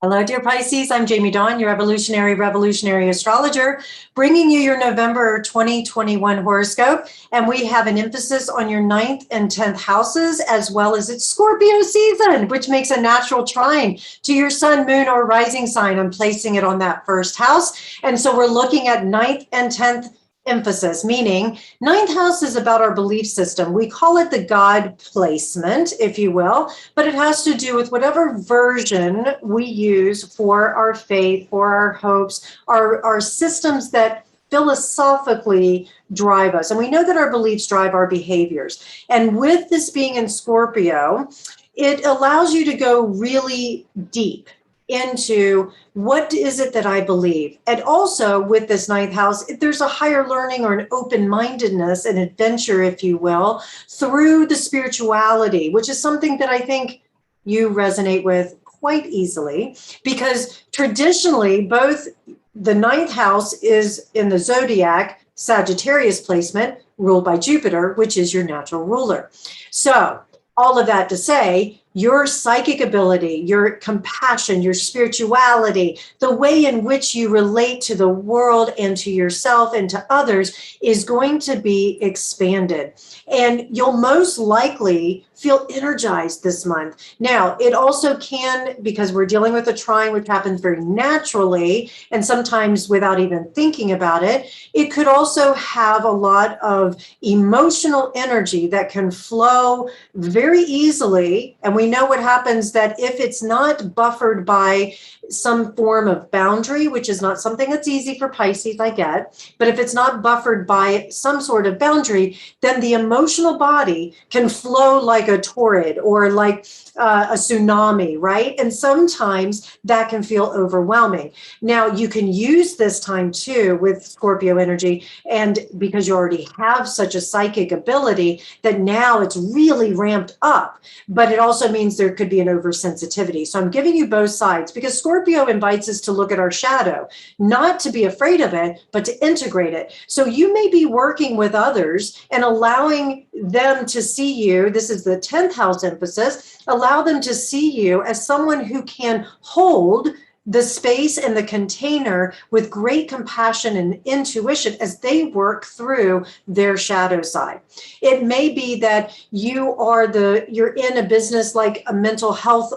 Hello, dear Pisces. I'm Jamie Dawn, your revolutionary astrologer, bringing you your November 2021 horoscope. And we have an emphasis on your 9th and 10th houses, as well as it's Scorpio season, which makes a natural trine to your sun, moon, or rising sign. I'm placing it on that first house. And so we're looking at 9th and 10th emphasis, meaning 9th house is about our belief system. We call it the God placement, if you will, but it has to do with whatever version we use for our faith, for our hopes, our systems that philosophically drive us. And we know that our beliefs drive our behaviors. And with this being in Scorpio, it allows you to go really deep into what is it that I believe. And also with this 9th house, if there's a higher learning or an open-mindedness, an adventure, if you will, through the spirituality, which is something that I think you resonate with quite easily, because traditionally both the 9th house is in the zodiac Sagittarius placement, ruled by Jupiter, which is your natural ruler. So all of that to say, your psychic ability, your compassion, your spirituality, the way in which you relate to the world and to yourself and to others is going to be expanded. And you'll most likely feel energized this month. Now, it also can, because we're dealing with a trine, which happens very naturally, and sometimes without even thinking about it, it could also have a lot of emotional energy that can flow very easily. And we know what happens that if it's not buffered by some form of boundary, which is not something that's easy for Pisces, I get, but if it's not buffered by some sort of boundary, then the emotional body can flow like a torrent or like a tsunami, right? And sometimes that can feel overwhelming. Now, you can use this time too with Scorpio energy, and because you already have such a psychic ability that now it's really ramped up, but it also means there could be an oversensitivity. So I'm giving you both sides because Scorpio invites us to look at our shadow, not to be afraid of it, but to integrate it. So you may be working with others and allowing them to see you. This is the 10th house emphasis. Allow them to see you as someone who can hold the space and the container with great compassion and intuition as they work through their shadow side. It may be that you're in a business like a mental health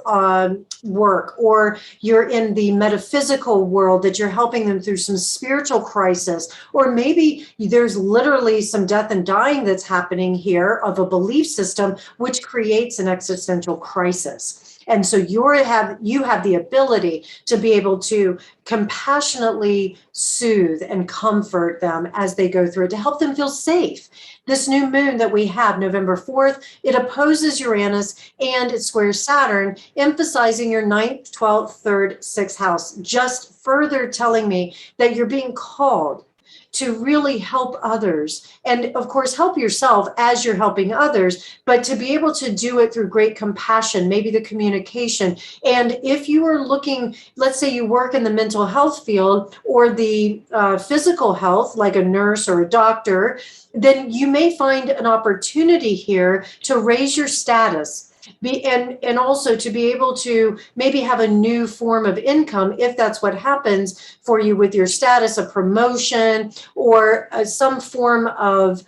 work, or you're in the metaphysical world that you're helping them through some spiritual crisis, or maybe there's literally some death and dying that's happening here of a belief system, which creates an existential crisis. And so you have the ability to be able to compassionately soothe and comfort them as they go through it, to help them feel safe. This new moon that we have, November 4th, it opposes Uranus and it squares Saturn, emphasizing your 9th, 12th, 3rd, 6th house, just further telling me that you're being called to really help others, and of course help yourself as you're helping others, but to be able to do it through great compassion, maybe the communication. And if you are looking, let's say you work in the mental health field or the physical health, like a nurse or a doctor, then you may find an opportunity here to raise your status. And also to be able to maybe have a new form of income, if that's what happens for you with your status, a promotion or some form of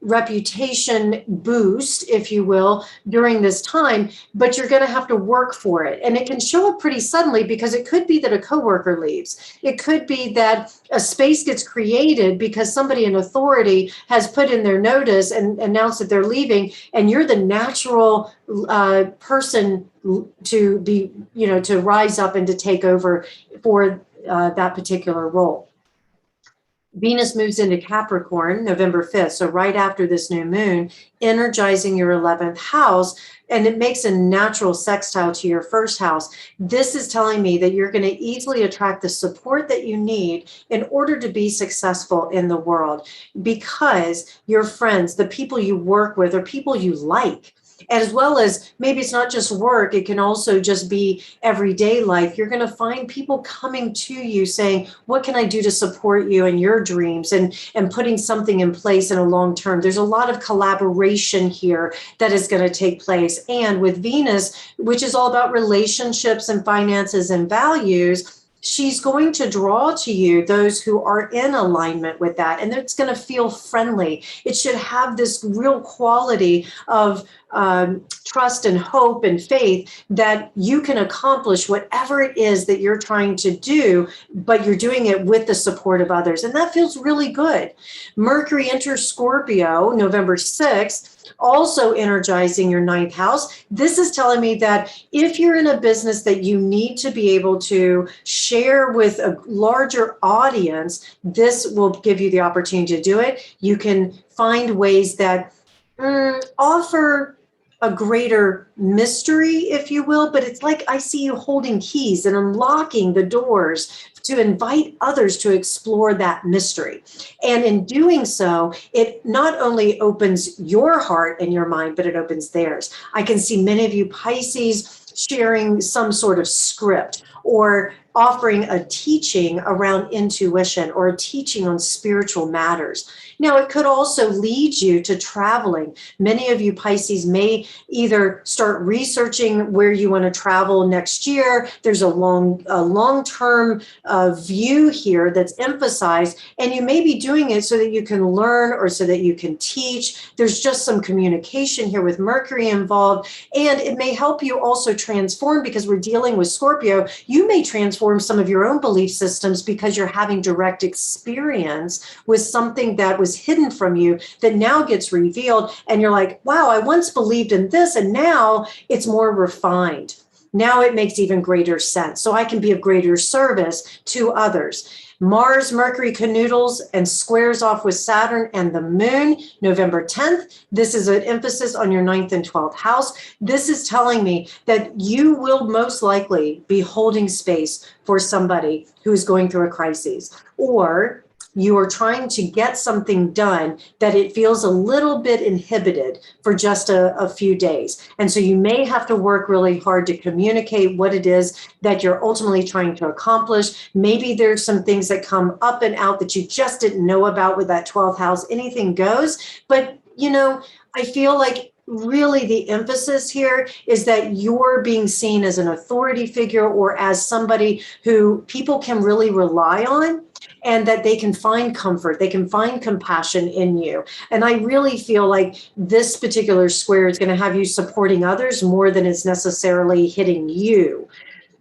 reputation boost, if you will, during this time, but you're going to have to work for it. And it can show up pretty suddenly because it could be that a coworker leaves. It could be that a space gets created because somebody in authority has put in their notice and announced that they're leaving, and you're the natural person to be, to rise up and to take over for that particular role. Venus moves into Capricorn November 5th, so right after this new moon, energizing your 11th house, and it makes a natural sextile to your first house. This is telling me that you're going to easily attract the support that you need in order to be successful in the world, because your friends, the people you work with, are people you like. as well as maybe it's not just work, it can also just be everyday life. You're going to find people coming to you saying, what can I do to support you in your dreams, and putting something in place in a long term. There's a lot of collaboration here that is going to take place. And with Venus, which is all about relationships and finances and values, she's going to draw to you those who are in alignment with that. And it's going to feel friendly. It should have this real quality of trust and hope and faith that you can accomplish whatever it is that you're trying to do, but you're doing it with the support of others. And that feels really good. Mercury enters Scorpio November 6th, also energizing your ninth house. This is telling me that if you're in a business that you need to be able to share with a larger audience, this will give you the opportunity to do it. You can find ways that offer a greater mystery, if you will, but it's like I see you holding keys and unlocking the doors to invite others to explore that mystery. And in doing so, it not only opens your heart and your mind, but it opens theirs. I can see many of you Pisces sharing some sort of script or offering a teaching around intuition or a teaching on spiritual matters. Now, it could also lead you to traveling. Many of you Pisces may either start researching where you want to travel next year. There's a long-term view here that's emphasized, and you may be doing it so that you can learn or so that you can teach. There's just some communication here with Mercury involved, and it may help you also transform, because we're dealing with Scorpio. You may transform some of your own belief systems because you're having direct experience with something that was hidden from you that now gets revealed, and you're like, wow, I once believed in this and now it's more refined. Now it makes even greater sense. So I can be of greater service to others. Mars, Mercury canoodles and squares off with Saturn and the moon, November 10th. This is an emphasis on your 9th and 12th house. This is telling me that you will most likely be holding space for somebody who is going through a crisis, or you are trying to get something done that it feels a little bit inhibited for just a few days. And so you may have to work really hard to communicate what it is that you're ultimately trying to accomplish. Maybe there's some things that come up and out that you just didn't know about with that 12th house. Anything goes. But, you know, I feel like really the emphasis here is that you're being seen as an authority figure or as somebody who people can really rely on, and that they can find comfort, they can find compassion in you. And I really feel like this particular square is going to have you supporting others more than it's necessarily hitting you.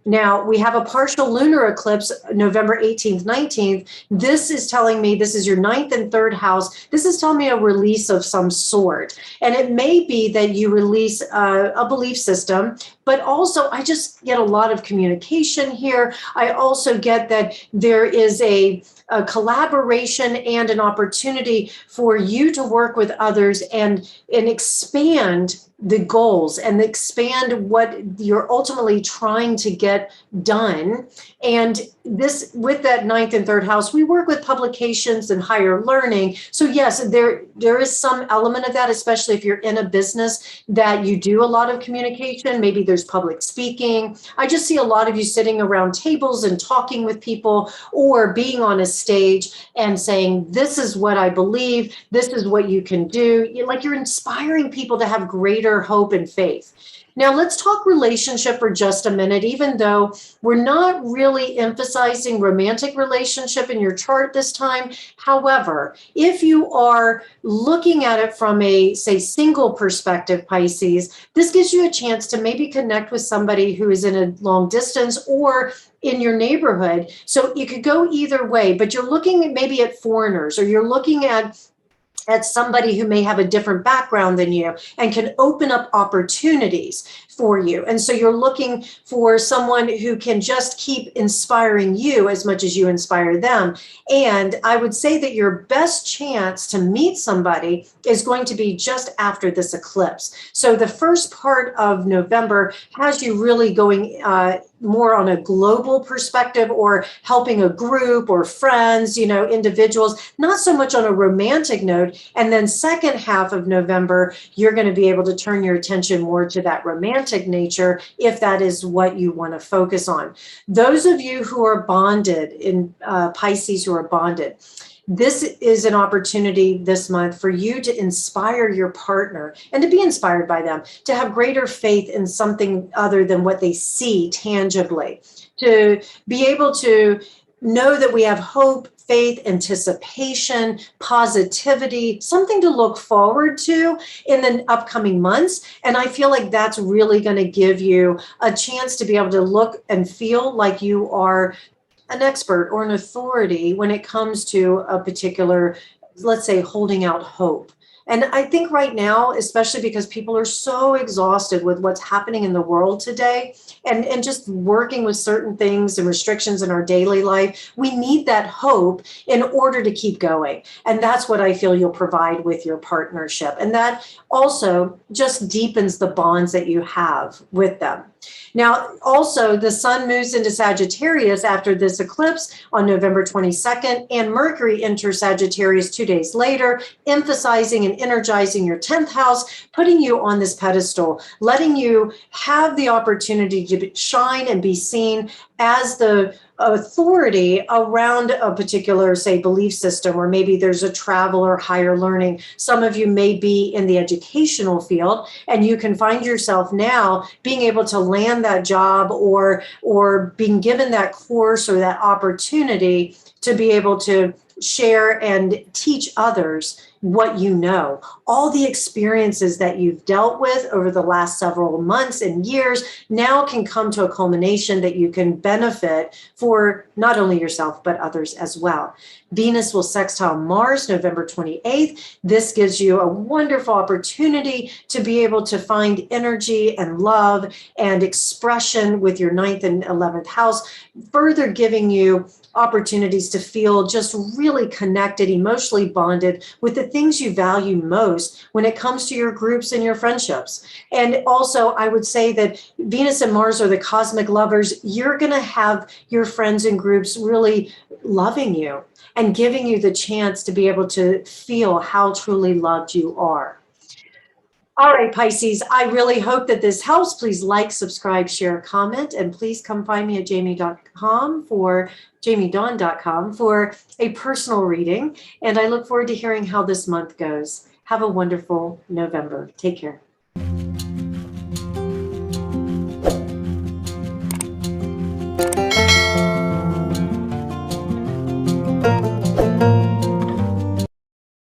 Now, we have a partial lunar eclipse, November 18th, 19th. This is telling me, this is your 9th and 3rd house. This is telling me a release of some sort. And it may be that you release a belief system, but also I just get a lot of communication here. I also get that there is a collaboration and an opportunity for you to work with others and expand the goals and expand what you're ultimately trying to get done. And this, with that 9th and 3rd house, we work with publications and higher learning. So yes, there is some element of that, especially if you're in a business that you do a lot of communication. Maybe there's public speaking. I just see a lot of you sitting around tables and talking with people, or being on a stage and saying, this is what I believe, this is what you can do. You're inspiring people to have greater hope and faith. Now let's talk relationship for just a minute, even though we're not really emphasizing romantic relationship in your chart this time. However, if you are looking at it from a, say, single perspective, Pisces, this gives you a chance to maybe connect with somebody who is in a long distance or in your neighborhood. So you could go either way, but you're looking at maybe at foreigners, or you're looking at somebody who may have a different background than you and can open up opportunities. for you. And so you're looking for someone who can just keep inspiring you as much as you inspire them. And I would say that your best chance to meet somebody is going to be just after this eclipse. So the first part of November has you really going more on a global perspective, or helping a group or friends, individuals, not so much on a romantic note. And then second half of November, you're going to be able to turn your attention more to that romantic nature, if that is what you want to focus on. Those of you who are bonded in Pisces, who are bonded, this is an opportunity this month for you to inspire your partner and to be inspired by them, to have greater faith in something other than what they see tangibly, to be able to know that we have hope, faith, anticipation, positivity, something to look forward to in the upcoming months. And I feel like that's really going to give you a chance to be able to look and feel like you are an expert or an authority when it comes to a particular, let's say, holding out hope. And I think right now, especially because people are so exhausted with what's happening in the world today, and just working with certain things and restrictions in our daily life, we need that hope in order to keep going. And that's what I feel you'll provide with your partnership. And that also just deepens the bonds that you have with them. Now, also, the sun moves into Sagittarius after this eclipse on November 22nd, and Mercury enters Sagittarius 2 days later, emphasizing and energizing your 10th house, putting you on this pedestal, letting you have the opportunity to shine and be seen as the authority around a particular, say, belief system, or maybe there's a travel or higher learning. Some of you may be in the educational field, and you can find yourself now being able to land that job, or being given that course or that opportunity to be able to share and teach others what you know. All the experiences that you've dealt with over the last several months and years now can come to a culmination that you can benefit for not only yourself, but others as well. Venus will sextile Mars November 28th. This gives you a wonderful opportunity to be able to find energy and love and expression with your 9th and 11th house, further giving you opportunities to feel just really connected, emotionally bonded with the things you value most when it comes to your groups and your friendships. And also, I would say that Venus and Mars are the cosmic lovers. You're going to have your friends and groups really loving you and giving you the chance to be able to feel how truly loved you are. All right, Pisces, I really hope that this helps. Please like, subscribe, share, comment, and please come find me at jamiedawn.com for a personal reading. And I look forward to hearing how this month goes. Have a wonderful November. Take care.